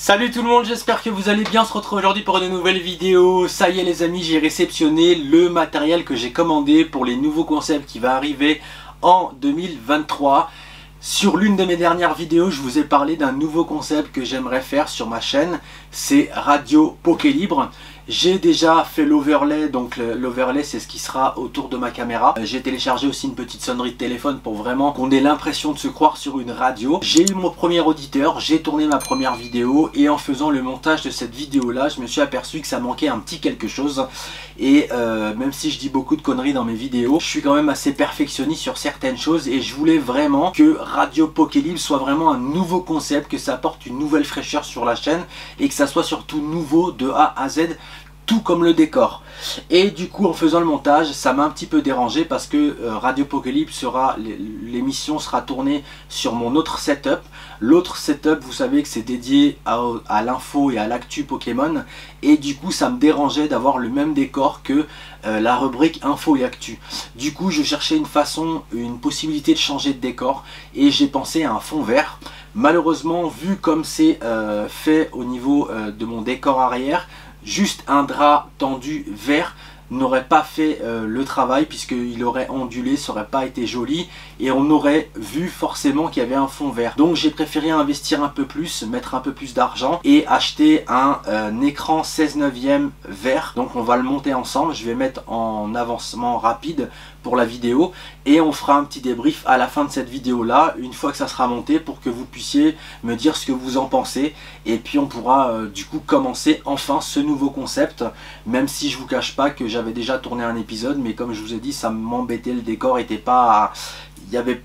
Salut tout le monde, j'espère que vous allez bien. On se retrouve aujourd'hui pour une nouvelle vidéo. Ça y est les amis, j'ai réceptionné le matériel que j'ai commandé pour les nouveaux concepts qui va arriver en 2023. Sur l'une de mes dernières vidéos, je vous ai parlé d'un nouveau concept que j'aimerais faire sur ma chaîne. C'est Radio Pokélibre. J'ai déjà fait l'overlay, donc l'overlay c'est ce qui sera autour de ma caméra. J'ai téléchargé aussi une petite sonnerie de téléphone pour vraiment qu'on ait l'impression de se croire sur une radio. J'ai eu mon premier auditeur, j'ai tourné ma première vidéo et en faisant le montage de cette vidéo là, je me suis aperçu que ça manquait un petit quelque chose. Et même si je dis beaucoup de conneries dans mes vidéos, je suis quand même assez perfectionniste sur certaines choses et je voulais vraiment que Radio Pokélibre soit vraiment un nouveau concept, que ça apporte une nouvelle fraîcheur sur la chaîne et que ça soit surtout nouveau de A à Z, tout comme le décor. Et du coup en faisant le montage ça m'a un petit peu dérangé parce que Radio Pokélibre sera, l'émission sera tournée sur mon autre setup. L'autre setup vous savez que c'est dédié à l'info et à l'actu Pokémon et du coup ça me dérangeait d'avoir le même décor que la rubrique info et actu. Du coup je cherchais une façon, une possibilité de changer de décor et j'ai pensé à un fond vert. Malheureusement vu comme c'est fait au niveau de mon décor arrière, juste un drap tendu vert n'aurait pas fait le travail puisqu'il aurait ondulé, ça aurait pas été joli et on aurait vu forcément qu'il y avait un fond vert. Donc j'ai préféré investir un peu plus, mettre un peu plus d'argent et acheter un écran 16/9 vert. Donc on va le monter ensemble, je vais mettre en avancement rapide pour la vidéo et on fera un petit débrief à la fin de cette vidéo là, une fois que ça sera monté, pour que vous puissiez me dire ce que vous en pensez et puis on pourra du coup commencer enfin ce nouveau concept, même si je vous cache pas que j'avais déjà tourné un épisode, mais comme je vous ai dit ça m'embêtait, le décor était pas...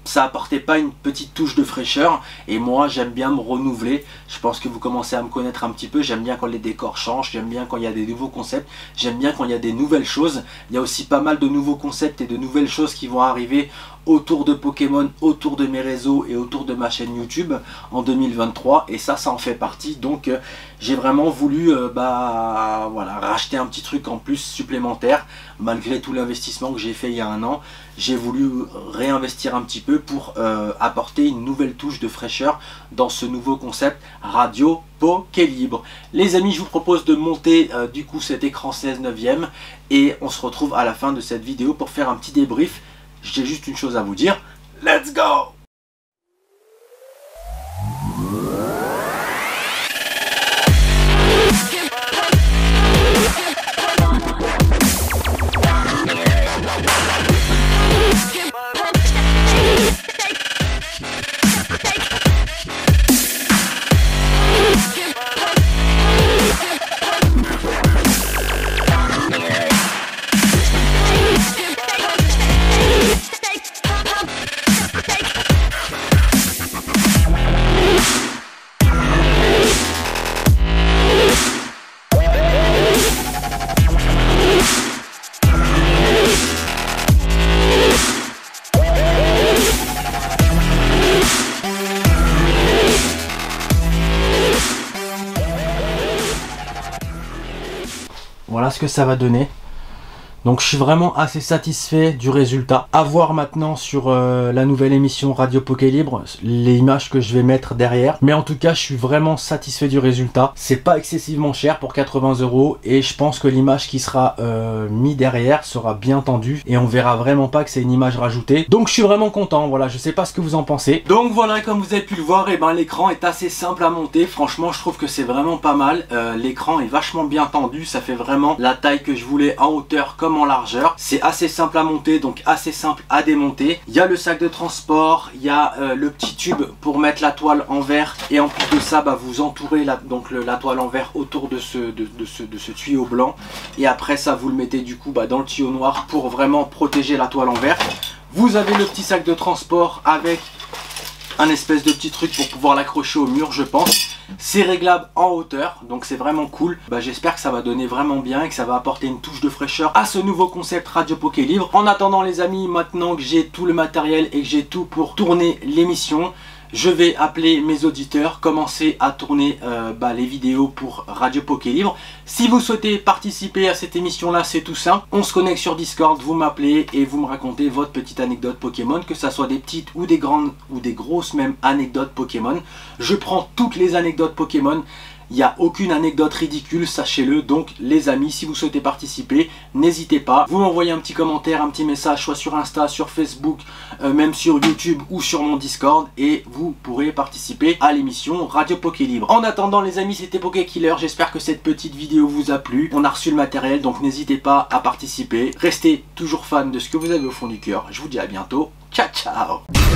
ça apportait pas une petite touche de fraîcheur et moi j'aime bien me renouveler. Je pense que vous commencez à me connaître un petit peu, j'aime bien quand les décors changent, j'aime bien quand il y a des nouveaux concepts, j'aime bien quand il y a des nouvelles choses. Il y a aussi pas mal de nouveaux concepts et de nouvelles choses qui vont arriver autour de Pokémon, autour de mes réseaux et autour de ma chaîne YouTube en 2023 et ça en fait partie. Donc j'ai vraiment voulu voilà, racheter un petit truc en plus supplémentaire malgré tout l'investissement que j'ai fait il y a un an. J'ai voulu réinvestir un petit peu pour apporter une nouvelle touche de fraîcheur dans ce nouveau concept Radio Pokélibre. Les amis, je vous propose de monter du coup cet écran 16/9 et on se retrouve à la fin de cette vidéo pour faire un petit débrief. J'ai juste une chose à vous dire, let's go! Voilà ce que ça va donner. Donc je suis vraiment assez satisfait du résultat. À voir maintenant sur la nouvelle émission Radio Pokélibre, les images que je vais mettre derrière. Mais en tout cas, je suis vraiment satisfait du résultat. C'est pas excessivement cher pour 80 € et je pense que l'image qui sera mise derrière sera bien tendue et on verra vraiment pas que c'est une image rajoutée. Donc je suis vraiment content. Voilà, je sais pas ce que vous en pensez. Donc voilà, comme vous avez pu le voir, et ben l'écran est assez simple à monter. Franchement, je trouve que c'est vraiment pas mal. L'écran est vachement bien tendu. Ça fait vraiment la taille que je voulais en hauteur comme en largeur. C'est assez simple à monter, donc assez simple à démonter. Il y a le sac de transport, il y a le petit tube pour mettre la toile en verre et en plus de ça vous entourez la toile en verre autour de ce tuyau blanc et après ça vous le mettez du coup dans le tuyau noir pour vraiment protéger la toile en verre. Vous avez le petit sac de transport avec un espèce de petit truc pour pouvoir l'accrocher au mur, je pense. C'est réglable en hauteur, donc c'est vraiment cool. J'espère que ça va donner vraiment bien et que ça va apporter une touche de fraîcheur à ce nouveau concept Radio Pokélibre. En attendant les amis, maintenant que j'ai tout le matériel et que j'ai tout pour tourner l'émission, je vais appeler mes auditeurs, commencer à tourner les vidéos pour Radio Pokélibre. Si vous souhaitez participer à cette émission là, c'est tout simple, on se connecte sur Discord, vous m'appelez et vous me racontez votre petite anecdote Pokémon, que ça soit des petites ou des grandes ou des grosses même anecdotes Pokémon. Je prends toutes les anecdotes Pokémon, Il n'y a aucune anecdote ridicule, sachez-le. Donc les amis, si vous souhaitez participer, n'hésitez pas. Vous m'envoyez un petit commentaire, un petit message, soit sur Insta, sur Facebook, même sur YouTube ou sur mon Discord, et vous pourrez participer à l'émission Radio Poké Libre. En attendant les amis, c'était Pokékiller. J'espère que cette petite vidéo vous a plu. On a reçu le matériel, donc n'hésitez pas à participer. Restez toujours fan de ce que vous avez au fond du cœur. Je vous dis à bientôt. Ciao ciao.